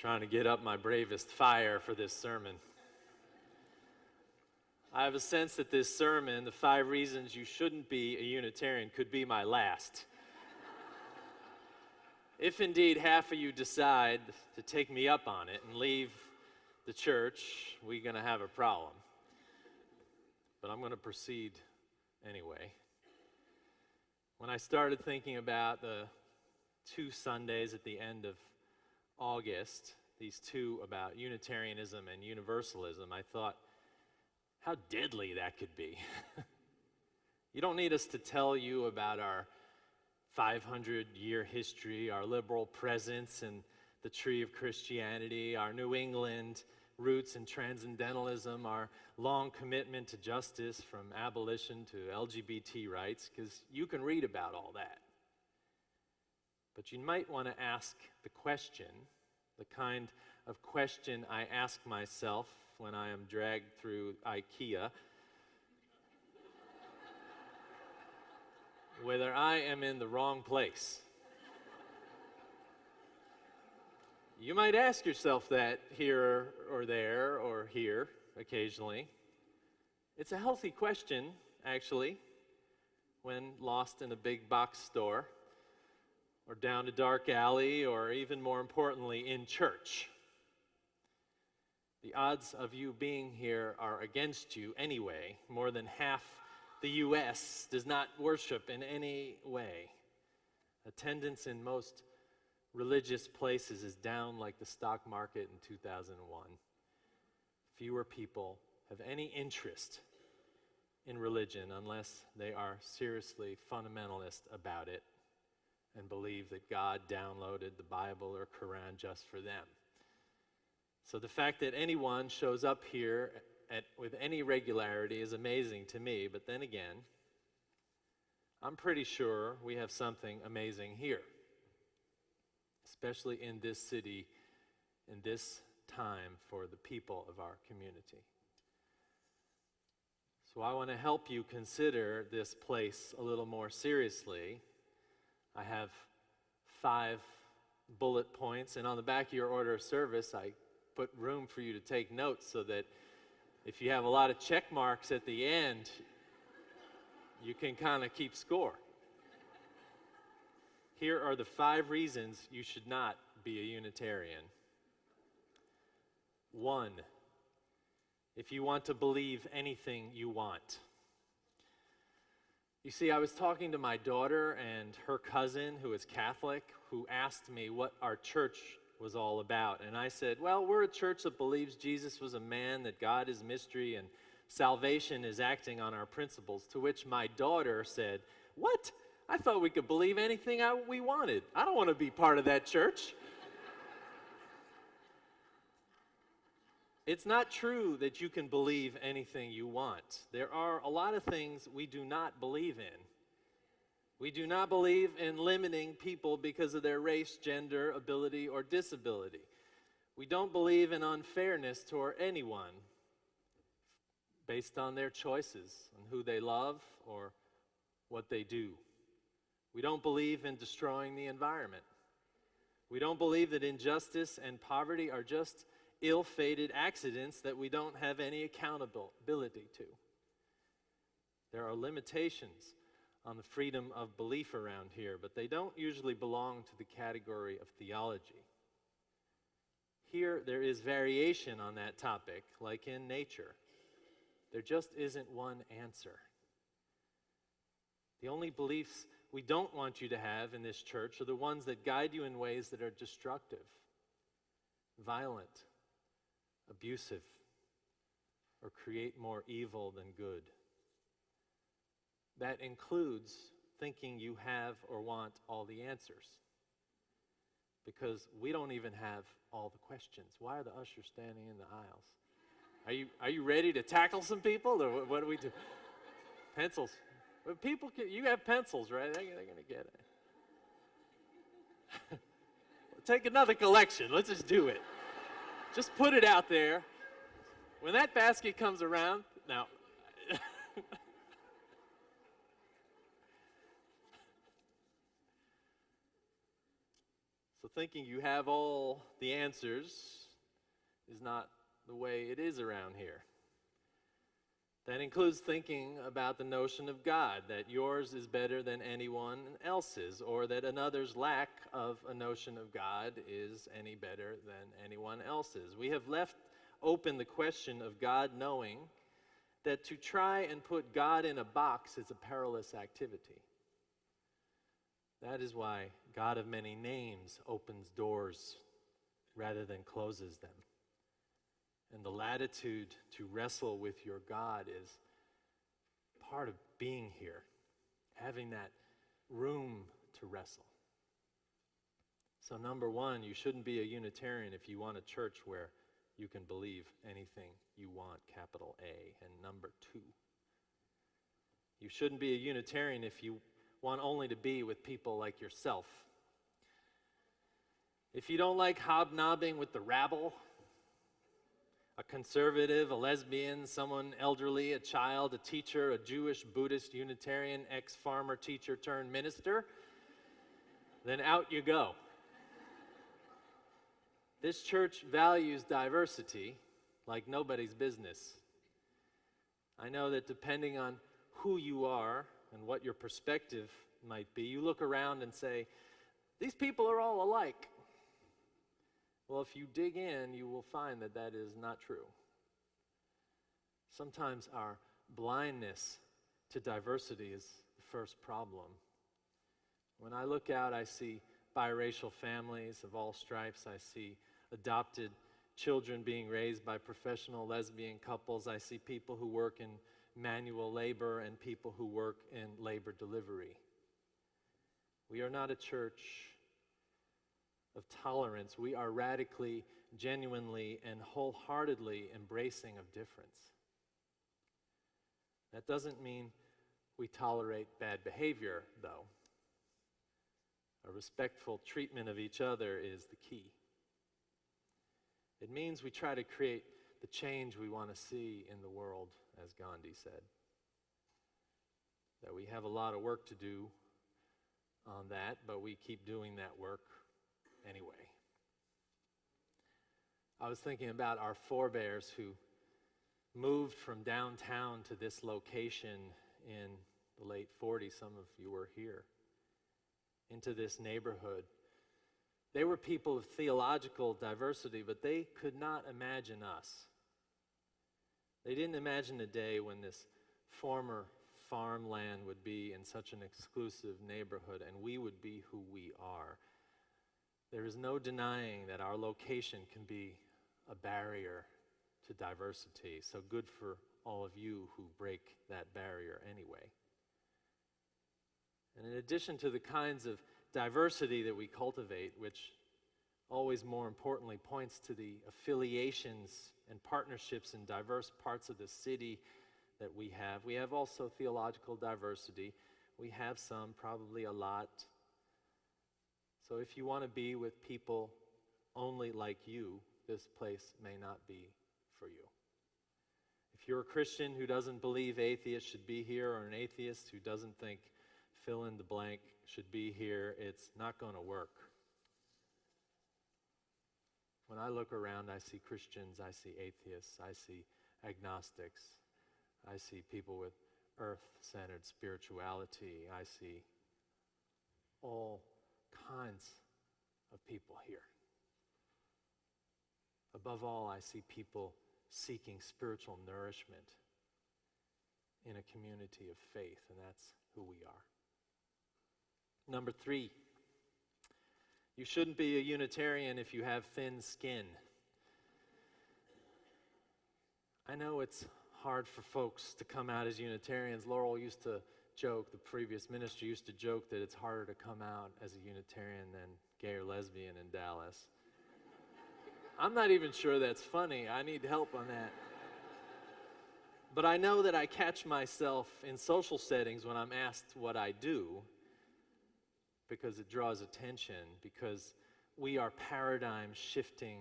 trying to get up my bravest fire for this sermon. I have a sense that this sermon, the 5 reasons you shouldn't be a Unitarian, could be my last. If indeed half of you decide to take me up on it and leave the church, we're going to have a problem. But I'm going to proceed anyway. When I started thinking about the 2 Sundays at the end of August, these 2 about Unitarianism and Universalism, I thought, how deadly that could be. You don't need us to tell you about our 500-year history, our liberal presence in the tree of Christianity, our New England roots in transcendentalism, our long commitment to justice from abolition to LGBT rights, because you can read about all that. But you might want to ask the question, the kind of question I ask myself when I am dragged through IKEA, whether I am in the wrong place. You might ask yourself that here or there or here occasionally. It's a healthy question, actually, when lost in a big box store or down a dark alley or even more importantly in church. The odds of you being here are against you anyway. More than half the U.S. does not worship in any way. Attendance in most religious places is down like the stock market in 2001. Fewer people have any interest in religion unless they are seriously fundamentalist about it and believe that God downloaded the Bible or Quran just for them. So the fact that anyone shows up here with any regularity is amazing to me, but then again, I'm pretty sure we have something amazing here, especially in this city, in this time for the people of our community. So I want to help you consider this place a little more seriously. I have 5 bullet points, and on the back of your order of service, I put room for you to take notes so that if you have a lot of check marks at the end, you can kind of keep score. Here are the 5 reasons you should not be a Unitarian. 1, if you want to believe anything you want. You see, I was talking to my daughter and her cousin, who is Catholic, who asked me what our church was all about. And I said, well, we're a church that believes Jesus was a man, that God is mystery, and salvation is acting on our principles. To which my daughter said, what? I thought we could believe anything we wanted. I don't want to be part of that church. It's not true that you can believe anything you want. There are a lot of things we do not believe in. We do not believe in limiting people because of their race, gender, ability, or disability. We don't believe in unfairness toward anyone based on their choices and who they love or what they do. We don't believe in destroying the environment. We don't believe that injustice and poverty are just ill-fated accidents that we don't have any accountability to. There are limitations on the freedom of belief around here, but they don't usually belong to the category of theology. Here, there is variation on that topic, like in nature. There just isn't one answer. The only beliefs we don't want you to have in this church are the ones that guide you in ways that are destructive, violent, abusive, or create more evil than good. That includes thinking you have or want all the answers, because we don't even have all the questions. Why are the ushers standing in the aisles? Are you ready to tackle some people, or what do we do? Pencils. Well, people you have pencils, right? They're going to get it. Take another collection. Let's just do it. Just put it out there. When that basket comes around, now, So thinking you have all the answers is not the way it is around here. That includes thinking about the notion of God, that yours is better than anyone else's, or that another's lack of a notion of God is any better than anyone else's. We have left open the question of God, knowing that to try and put God in a box is a perilous activity. That is why God of many names opens doors rather than closes them. And the latitude to wrestle with your God is part of being here, having that room to wrestle. So number one, you shouldn't be a Unitarian if you want a church where you can believe anything you want, capital A. And number two, you shouldn't be a Unitarian if you want only to be with people like yourself. If you don't like hobnobbing with the rabble, a conservative, a lesbian, someone elderly, a child, a teacher, a Jewish, Buddhist, Unitarian, ex-farmer, teacher turned minister, then out you go. This church values diversity like nobody's business. I know that depending on who you are and what your perspective might be, you look around and say, these people are all alike. Well, if you dig in, you will find that that is not true. Sometimes our blindness to diversity is the first problem. When I look out, I see biracial families of all stripes. I see adopted children being raised by professional lesbian couples. I see people who work in manual labor and people who work in labor delivery. We are not a church of tolerance. We are radically, genuinely, and wholeheartedly embracing of difference. That doesn't mean we tolerate bad behavior, though. A respectful treatment of each other is the key. It means we try to create the change we want to see in the world, as Gandhi said. That we have a lot of work to do on that, but we keep doing that work anyway. I was thinking about our forebears who moved from downtown to this location in the late 40s. Some of you were here, into this neighborhood. They were people of theological diversity, but they could not imagine us. They didn't imagine a day when this former farmland would be in such an exclusive neighborhood and we would be who we are. There is no denying that our location can be a barrier to diversity. So good for all of you who break that barrier anyway. And in addition to the kinds of diversity that we cultivate, which always more importantly points to the affiliations and partnerships in diverse parts of the city that we have also theological diversity. We have some, probably a lot. So if you want to be with people only like you, this place may not be for you. If you're a Christian who doesn't believe atheists should be here, or an atheist who doesn't think fill in the blank should be here, it's not going to work. When I look around, I see Christians, I see atheists, I see agnostics, I see people with earth-centered spirituality, I see all kinds of people here. Above all, I see people seeking spiritual nourishment in a community of faith, and that's who we are. Number 3, you shouldn't be a Unitarian if you have thin skin. I know it's hard for folks to come out as Unitarians. Laurel used to joke, the previous minister used to joke that it's harder to come out as a Unitarian than gay or lesbian in Dallas. I'm not even sure that's funny. I need help on that. But I know that I catch myself in social settings when I'm asked what I do, because it draws attention, because we are paradigm-shifting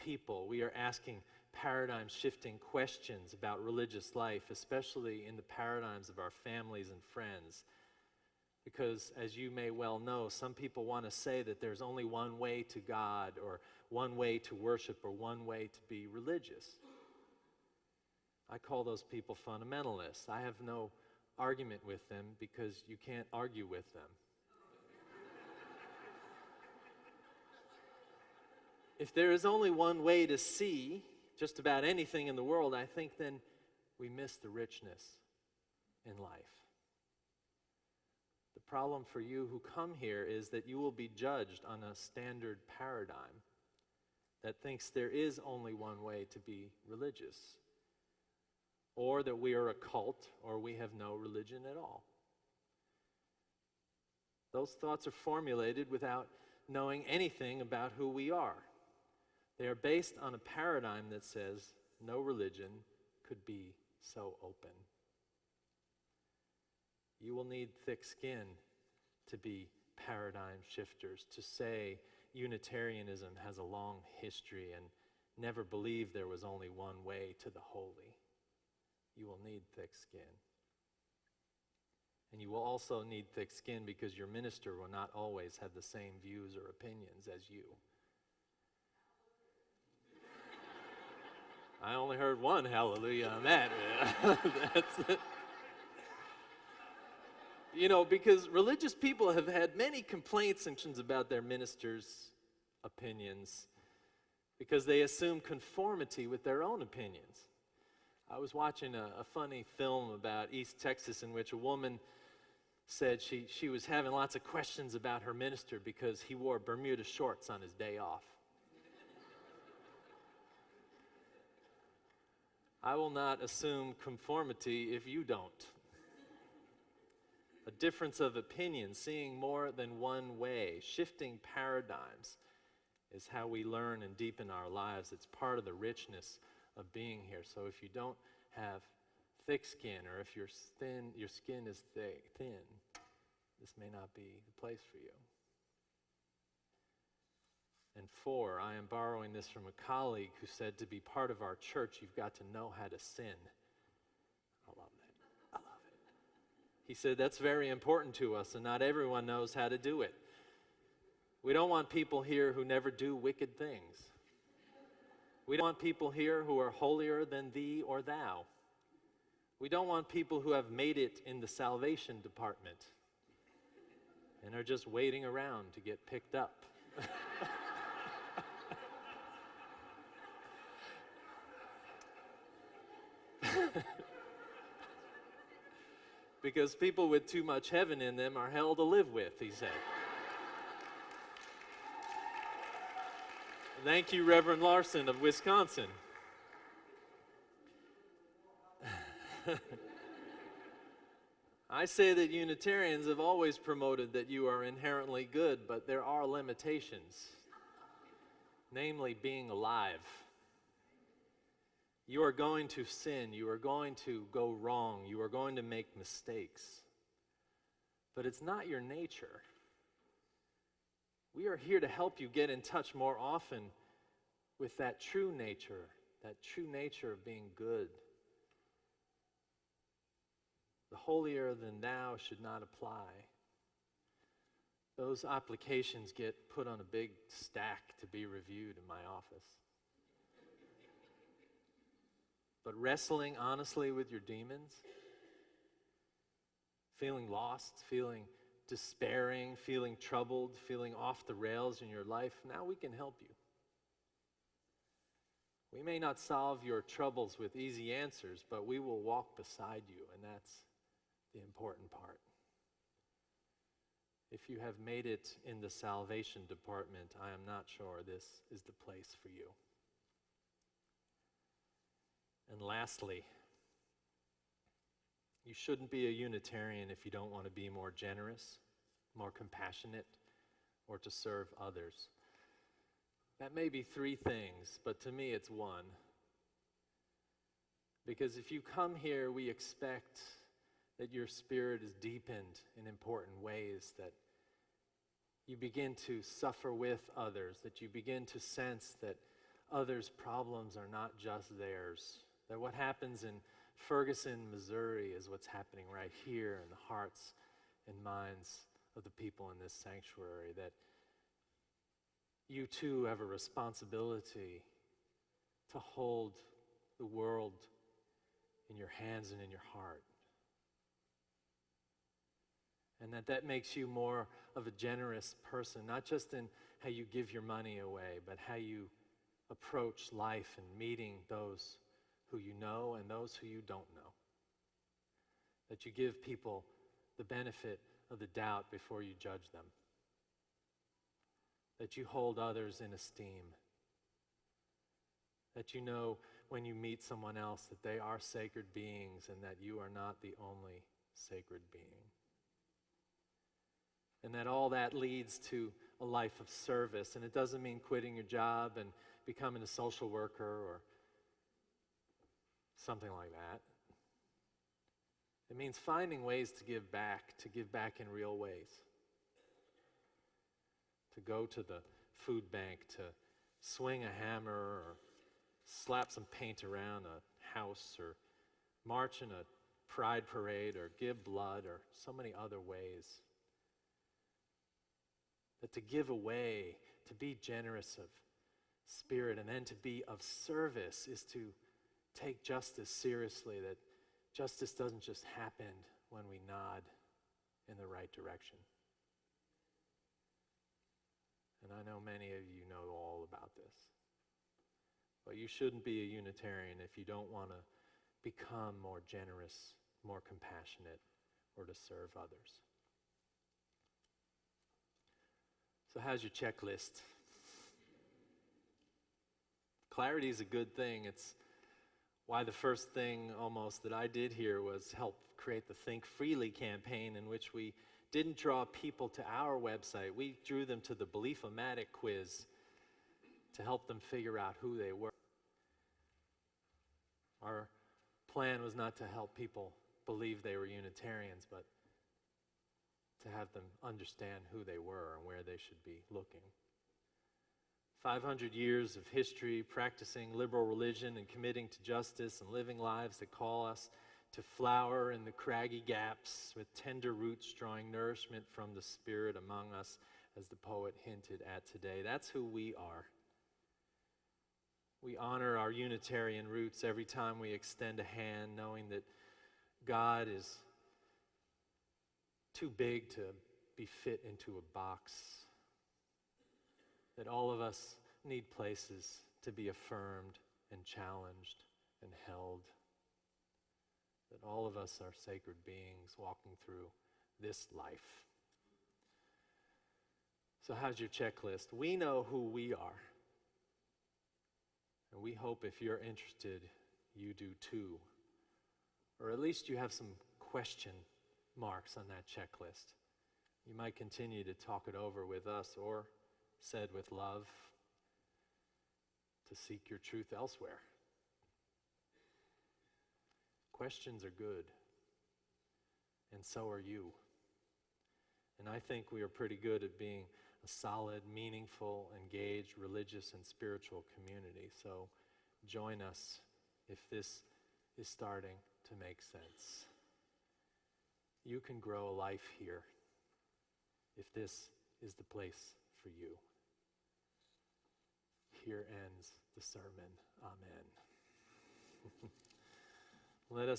people. We are asking paradigm-shifting questions about religious life, especially in the paradigms of our families and friends. Because, as you may well know, some people want to say that there's only one way to God, or one way to worship, or one way to be religious. I call those people fundamentalists. I have no argument with them because you can't argue with them. If there is only one way to see just about anything in the world, I think then we miss the richness in life. The problem for you who come here is that you will be judged on a standard paradigm that thinks there is only one way to be religious, or that we are a cult, or we have no religion at all. Those thoughts are formulated without knowing anything about who we are. They are based on a paradigm that says no religion could be so open. You will need thick skin to be paradigm shifters, to say Unitarianism has a long history and never believed there was only one way to the holy. You will need thick skin. And you will also need thick skin because your minister will not always have the same views or opinions as you. I only heard one hallelujah on that. That's it. You know, because religious people have had many complaints and questions about their ministers' opinions because they assume conformity with their own opinions. I was watching a funny film about East Texas in which a woman said she was having lots of questions about her minister because he wore Bermuda shorts on his day off. I will not assume conformity if you don't. A difference of opinion, seeing more than one way, shifting paradigms is how we learn and deepen our lives. It's part of the richness of being here. So if you don't have thick skin, or if your skin is thin, this may not be the place for you. And 4, I am borrowing this from a colleague who said to be part of our church, you've got to know how to sin. I love that. I love it. He said that's very important to us, and not everyone knows how to do it. We don't want people here who never do wicked things. We don't want people here who are holier than thee or thou. We don't want people who have made it in the salvation department and are just waiting around to get picked up. Because people with too much heaven in them are hell to live with, he said. Thank you, Reverend Larson of Wisconsin. I say that Unitarians have always promoted that you are inherently good, but there are limitations, namely being alive. You are going to sin, you are going to go wrong, you are going to make mistakes, but it's not your nature. We are here to help you get in touch more often with that true nature of being good. The holier than thou should not apply. Those applications get put on a big stack to be reviewed in my office. But wrestling honestly with your demons, feeling lost, feeling despairing, feeling troubled, feeling off the rails in your life, now we can help you. We may not solve your troubles with easy answers, but we will walk beside you, and that's the important part. If you have made it in the salvation department, I am not sure this is the place for you. And lastly, you shouldn't be a Unitarian if you don't want to be more generous, more compassionate, or to serve others. That may be 3 things, but to me it's 1. Because if you come here, we expect that your spirit is deepened in important ways, that you begin to suffer with others, that you begin to sense that others' problems are not just theirs, that what happens in Ferguson, Missouri is what's happening right here in the hearts and minds of the people in this sanctuary, that you too have a responsibility to hold the world in your hands and in your heart. And that makes you more of a generous person, not just in how you give your money away, but how you approach life and meeting those who you know and those who you don't know. That you give people the benefit of the doubt before you judge them. That you hold others in esteem. That you know when you meet someone else that they are sacred beings and that you are not the only sacred being. And that all that leads to a life of service. And it doesn't mean quitting your job and becoming a social worker or something like that. It means finding ways to give back in real ways. To go to the food bank, to swing a hammer or slap some paint around a house or march in a pride parade or give blood or so many other ways. That to give away, to be generous of spirit, and then to be of service is to take justice seriously, that justice doesn't just happen when we nod in the right direction. And I know many of you know all about this. But you shouldn't be a Unitarian if you don't want to become more generous, more compassionate, or to serve others. So how's your checklist? Clarity is a good thing. It's why the first thing almost that I did here was help create the Think Freely campaign, in which we didn't draw people to our website. We drew them to the Belief-O-Matic quiz to help them figure out who they were. Our plan was not to help people believe they were Unitarians, but to have them understand who they were and where they should be looking. 500 years of history, practicing liberal religion and committing to justice and living lives that call us to flower in the craggy gaps with tender roots drawing nourishment from the Spirit among us, as the poet hinted at today. That's who we are. We honor our Unitarian roots every time we extend a hand, knowing that God is too big to be fit into a box. That all of us need places to be affirmed and challenged and held. That all of us are sacred beings walking through this life. So how's your checklist? We know who we are. And we hope if you're interested, you do too. Or at least you have some question marks on that checklist. You might continue to talk it over with us, or said with love, to seek your truth elsewhere. Questions are good, and so are you. And I think we are pretty good at being a solid, meaningful, engaged, religious, and spiritual community. So join us if this is starting to make sense. You can grow a life here if this is the place for you. Here ends the sermon. Amen. Let us